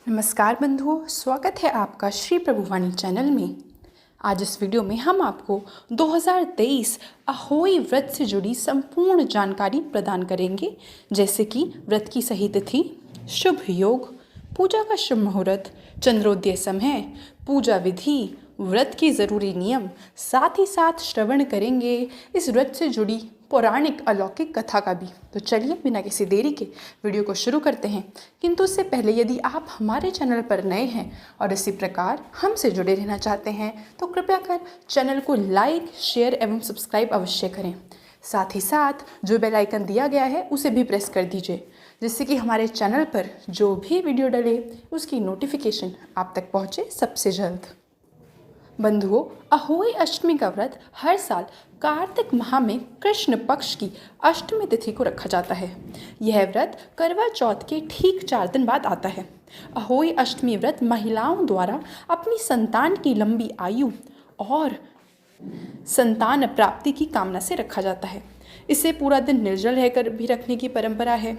नमस्कार बंधुओं, स्वागत है आपका श्री प्रभुवाणी चैनल में। आज इस वीडियो में हम आपको 2023 अहोई व्रत से जुड़ी संपूर्ण जानकारी प्रदान करेंगे, जैसे कि व्रत की सही तिथि, शुभ योग, पूजा का शुभ मुहूर्त, चंद्रोदय समय, पूजा विधि, व्रत की ज़रूरी नियम। साथ ही साथ श्रवण करेंगे इस व्रत से जुड़ी पौराणिक अलौकिक कथा का भी। तो चलिए बिना किसी देरी के वीडियो को शुरू करते हैं। किंतु उससे पहले यदि आप हमारे चैनल पर नए हैं और इसी प्रकार हमसे जुड़े रहना चाहते हैं तो कृपया कर चैनल को लाइक, शेयर एवं सब्सक्राइब अवश्य करें। साथ ही साथ जो बेल आइकन दिया गया है उसे भी प्रेस कर दीजिए, जिससे कि हमारे चैनल पर जो भी वीडियो डले उसकी नोटिफिकेशन आप तक पहुँचे सबसे जल्द। बंधुओं, अहोई अष्टमी का व्रत हर साल कार्तिक माह में कृष्ण पक्ष की अष्टमी तिथि को रखा जाता है। यह व्रत करवा चौथ के ठीक 4 दिन बाद आता है। अहोई अष्टमी व्रत महिलाओं द्वारा अपनी संतान की लंबी आयु और संतान प्राप्ति की कामना से रखा जाता है। इसे पूरा दिन निर्जल रहकर भी रखने की परंपरा है।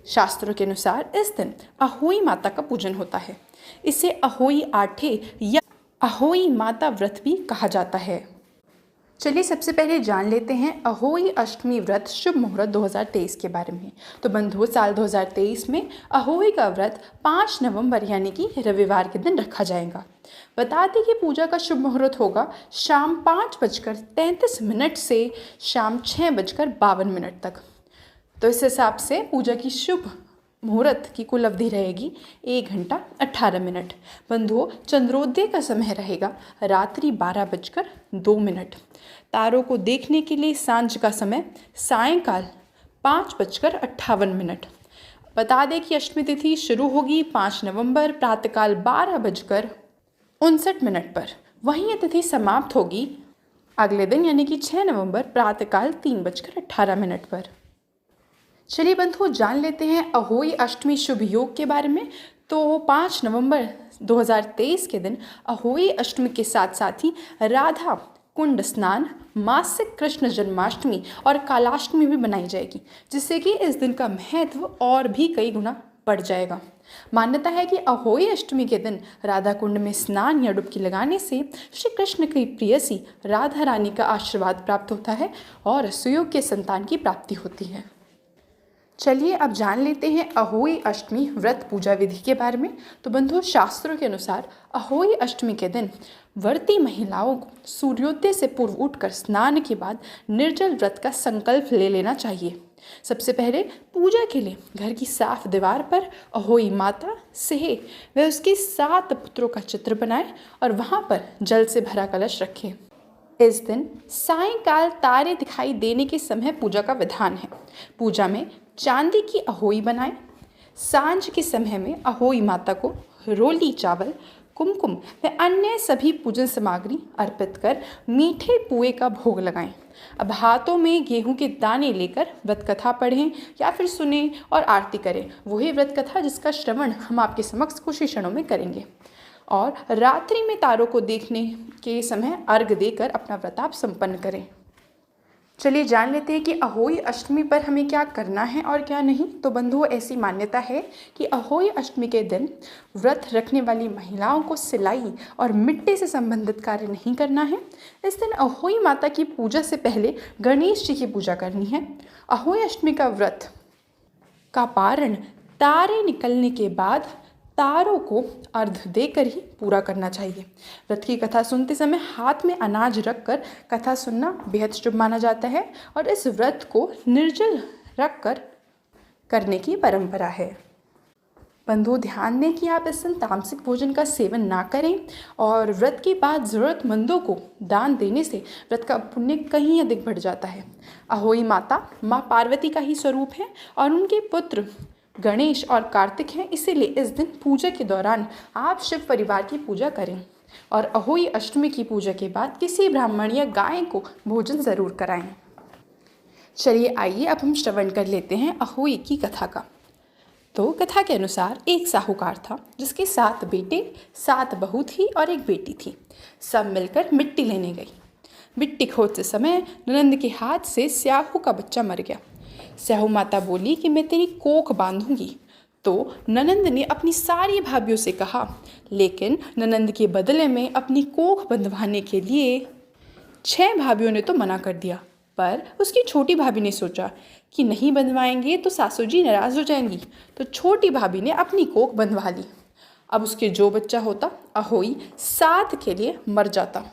शास्त्रों के अनुसार इस दिन अहोई माता का पूजन होता है। इसे अहोई आठे या अहोई माता व्रत भी कहा जाता है। चलिए सबसे पहले जान लेते हैं अहोई अष्टमी व्रत शुभ मुहूर्त 2023 के बारे में। तो बंधुओं, साल 2023 में अहोई का व्रत 5 नवंबर यानी कि रविवार के दिन रखा जाएगा। बता दें कि पूजा का शुभ मुहूर्त होगा शाम 5:33 से शाम 6:52 तक। तो इस हिसाब से पूजा की शुभ मुहूर्त की कुल अवधि रहेगी 1 घंटा 18 मिनट। बंधुओं, चंद्रोदय का समय रहेगा रात्रि 12:02। तारों को देखने के लिए सांझ का समय सायंकाल 5:58। बता दें कि अष्टमी तिथि शुरू होगी 5 नवंबर प्रातःकाल 12:59 पर। वहीं यह तिथि समाप्त होगी अगले दिन यानी कि 6 नवंबर प्रातःकाल 3:18 पर। चलिए बंधुओं, जान लेते हैं अहोई अष्टमी शुभ योग के बारे में। तो 5 नवंबर 2023 के दिन अहोई अष्टमी के साथ साथ ही राधा कुंड स्नान, मासिक कृष्ण जन्माष्टमी और कालाष्टमी भी मनाई जाएगी, जिससे कि इस दिन का महत्व और भी कई गुना बढ़ जाएगा। मान्यता है कि अहोई अष्टमी के दिन राधा कुंड में स्नान या डुबकी लगाने से श्री कृष्ण की प्रियसी राधा रानी का आशीर्वाद प्राप्त होता है और सुयोग्य संतान की प्राप्ति होती है। चलिए अब जान लेते हैं अहोई अष्टमी व्रत पूजा विधि के बारे में। तो बंधुओं, शास्त्रों के अनुसार अहोई अष्टमी के दिन व्रती महिलाओं को सूर्योदय से पूर्व उठकर स्नान के बाद निर्जल व्रत का संकल्प ले लेना चाहिए। सबसे पहले पूजा के लिए घर की साफ दीवार पर अहोई माता से व उसके 7 पुत्रों का चित्र बनाएं और वहां पर जल से भरा कलश रखें। इस दिन सायंकाल तारे दिखाई देने के समय पूजा का विधान है। पूजा में चांदी की अहोई बनाएं। सांझ के समय में अहोई माता को रोली चावल, कुमकुम व अन्य सभी पूजन सामग्री अर्पित कर मीठे पुए का भोग लगाएं। अब हाथों में गेहूं के दाने लेकर व्रत कथा पढ़ें या फिर सुने और आरती करें। वही व्रत कथा जिसका श्रवण हम आपके समक्ष कुछ ही क्षणों में करेंगे। और रात्रि में तारों को देखने के समय अर्घ देकर अपना व्रत आप संपन्न करें। चलिए जान लेते हैं कि अहोई अष्टमी पर हमें क्या करना है और क्या नहीं। तो बंधुओं, ऐसी मान्यता है कि अहोई अष्टमी के दिन व्रत रखने वाली महिलाओं को सिलाई और मिट्टी से संबंधित कार्य नहीं करना है। इस दिन अहोई माता की पूजा से पहले गणेश जी की पूजा करनी है। अहोई अष्टमी का व्रत का पारण तारे निकलने के बाद तारों को अर्घ देकर ही पूरा करना चाहिए। व्रत की कथा सुनते समय हाथ में अनाज रखकर कथा सुनना बेहद शुभ माना जाता है और इस व्रत को निर्जल रखकर करने की परंपरा है। बंधुओं, ध्यान दें कि आप इस दिन तामसिक भोजन का सेवन ना करें और व्रत के बाद ज़रूरतमंदों को दान देने से व्रत का पुण्य कहीं अधिक बढ़ जाता है। अहोई माता माँ पार्वती का ही स्वरूप है और उनके पुत्र गणेश और कार्तिक हैं, इसीलिए इस दिन पूजा के दौरान आप शिव परिवार की पूजा करें और अहोई अष्टमी की पूजा के बाद किसी ब्राह्मण या गाय को भोजन ज़रूर कराएं। चलिए आइए अब हम श्रवण कर लेते हैं अहोई की कथा का। तो कथा के अनुसार एक साहूकार था जिसके 7 बेटे, 7 बहू थी और एक बेटी थी। सब मिलकर मिट्टी लेने गई। मिट्टी खोदते समय ननंद के हाथ से स्याहू का बच्चा मर गया। स्याहू माता बोली कि मैं तेरी कोख बांधूंगी, तो ननंद ने अपनी सारी भाभीयों से कहा, लेकिन ननंद के बदले में अपनी कोख बंधवाने के लिए 6 भाभीयों ने तो मना कर दिया। पर उसकी छोटी भाभी ने सोचा कि नहीं बंधवाएंगे तो सासू जी नाराज़ हो जाएंगी, तो छोटी भाभी ने अपनी कोख बंधवा ली। अब उसके जो बच्चा होता अहोई 7 के लिए मर जाता।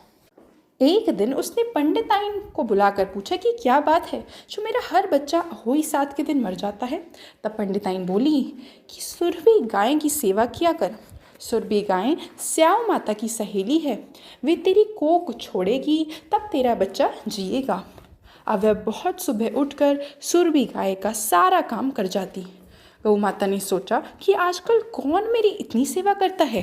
एक दिन उसने पंडिताइन को बुलाकर पूछा कि क्या बात है जो मेरा हर बच्चा अहोई 7 के दिन मर जाता है। तब पंडिताइन बोली कि सुरभि गाय की सेवा किया कर। सुरभि गाय स्याऊ माता की सहेली है, वे तेरी कोख छोड़ेगी तब तेरा बच्चा जिएगा। अब वह बहुत सुबह उठकर सुरभि गाय का सारा काम कर जाती। गौ माता ने सोचा कि आजकल कौन मेरी इतनी सेवा करता है,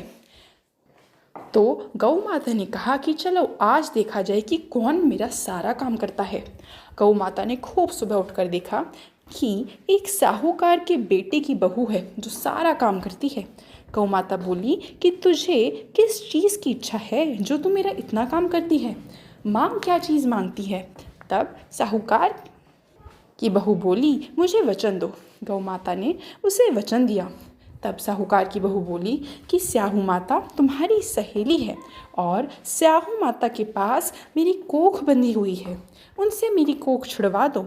तो गौ माता ने कहा कि चलो आज देखा जाए कि कौन मेरा सारा काम करता है। गौ माता ने खूब सुबह उठकर देखा कि एक साहूकार के बेटे की बहू है जो सारा काम करती है। गौ माता बोली कि तुझे किस चीज़ की इच्छा है जो तू मेरा इतना काम करती है, मांग, क्या चीज़ मांगती है। तब साहूकार की बहू बोली मुझे वचन दो। गौ माता ने उसे वचन दिया। तब साहूकार की बहू बोली कि स्याहू माता तुम्हारी सहेली है और स्याहू माता के पास मेरी कोख बंधी हुई है, उनसे मेरी कोख छुड़वा दो।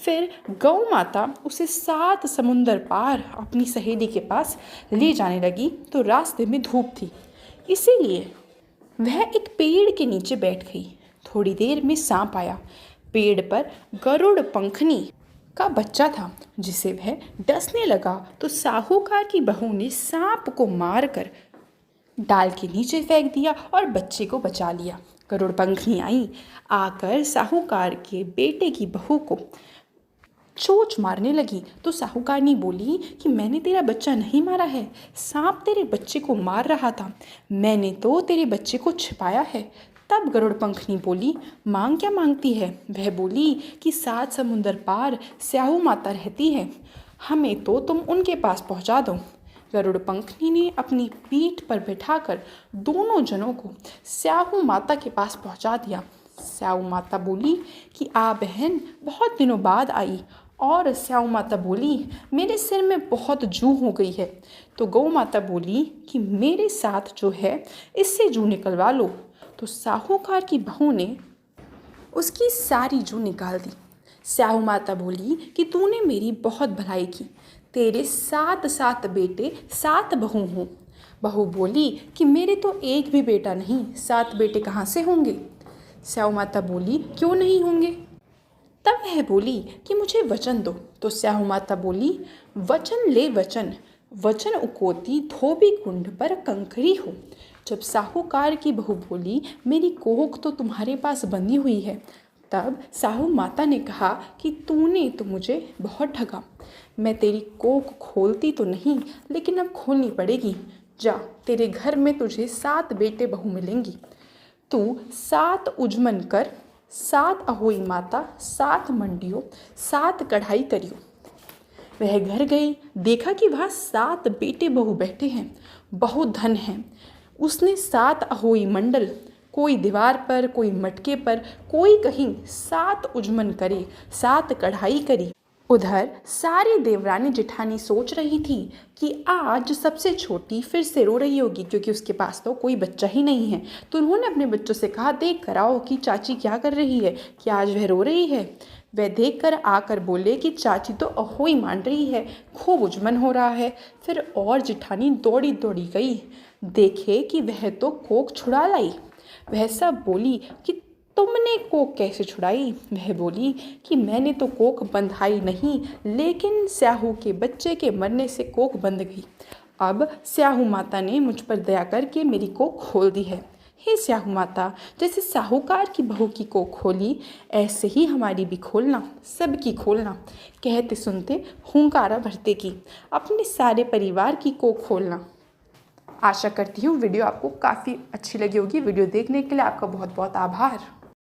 फिर गौ माता उसे 7 समुंदर पार अपनी सहेली के पास ले जाने लगी। तो रास्ते में धूप थी, इसीलिए वह एक पेड़ के नीचे बैठ गई। थोड़ी देर में सांप आया। पेड़ पर गरुड़ पंखनी का बच्चा था जिसे वह डसने लगा, तो साहूकार की बहू ने सांप को मारकर डाल के नीचे फेंक दिया और बच्चे को बचा लिया। गरुड़ पंखनी आई, आकर साहूकार के बेटे की बहू को चोंच मारने लगी। तो साहूकारनी बोली कि मैंने तेरा बच्चा नहीं मारा है, सांप तेरे बच्चे को मार रहा था, मैंने तो तेरे बच्चे को छिपाया है। तब गरुड़ पंखनी बोली मांग क्या मांगती है। वह बोली कि 7 समुंदर पार स्याहू माता रहती है, हमें तो तुम उनके पास पहुंचा दो। गरुड़ पंखनी ने अपनी पीठ पर बैठाकर दोनों जनों को स्याहू माता के पास पहुंचा दिया। स्याहू माता बोली कि आ बहन, बहुत दिनों बाद आई। और स्याहू माता बोली मेरे सिर में बहुत जू हो गई है। तो गौ माता बोली कि मेरे साथ जो है इससे जू निकलवा लो। तो साहूकार की बहू ने उसकी सारी जू निकाल दी। स्याहू माता बोली कि तूने मेरी बहुत भलाई की, तेरे 7 बेटे 7 बहू हों। बहू बोली कि मेरे तो एक भी बेटा नहीं, 7 बेटे कहाँ से होंगे। स्याहू माता बोली क्यों नहीं होंगे। तब वह बोली कि मुझे वचन दो। तो स्याहू माता बोली वचन ले वचन, वचन उकोती धोबी कुंड पर कंकरी हो। जब साहूकार की बहू बोली मेरी कोख तो तुम्हारे पास बंधी हुई है, तब साहू माता ने कहा कि तूने तो मुझे बहुत ठगा, मैं तेरी कोख खोलती तो नहीं लेकिन अब खोलनी पड़ेगी। जा, तेरे घर में तुझे 7 बेटे बहू मिलेंगी, तू 7 उजमन कर, 7 अहोई माता, 7 मंडियों, 7 कढ़ाई करियो। वह घर गई, देखा कि वहाँ 7 बेटे बहू बैठे हैं, बहुत धन है। उसने 7 अहोई मंडल, कोई दीवार पर, कोई मटके पर, कोई कहीं 7 उजमन करे, 7 कढ़ाई करी। उधर सारी देवरानी जेठानी सोच रही थी कि आज सबसे छोटी फिर से रो रही होगी क्योंकि उसके पास तो कोई बच्चा ही नहीं है। तो उन्होंने अपने बच्चों से कहा देख कर आओ कि चाची क्या कर रही है, कि आज वह रो रही है। वह देख कर आकर बोले कि चाची तो अहोई मान रही है, खूब उजमन हो रहा है। फिर और जेठानी दौड़ी दौड़ी गई, देखे कि वह तो कोख छुड़ा लाई। वह सब बोली कि तुमने कोख कैसे छुड़ाई। वह बोली कि मैंने तो कोख बंधाई नहीं, लेकिन स्याहू के बच्चे के मरने से कोख बंध गई। अब स्याहू माता ने मुझ पर दया करके मेरी कोख खोल दी है। हे स्याहू माता, जैसे साहूकार की बहू की कोख खोली, ऐसे ही हमारी भी खोलना, सबकी खोलना। कहते सुनते हुंकारा भरते की, अपने सारे परिवार की कोख खोलना। आशा करती हूँ वीडियो आपको काफ़ी अच्छी लगी होगी। वीडियो देखने के लिए आपका बहुत बहुत आभार।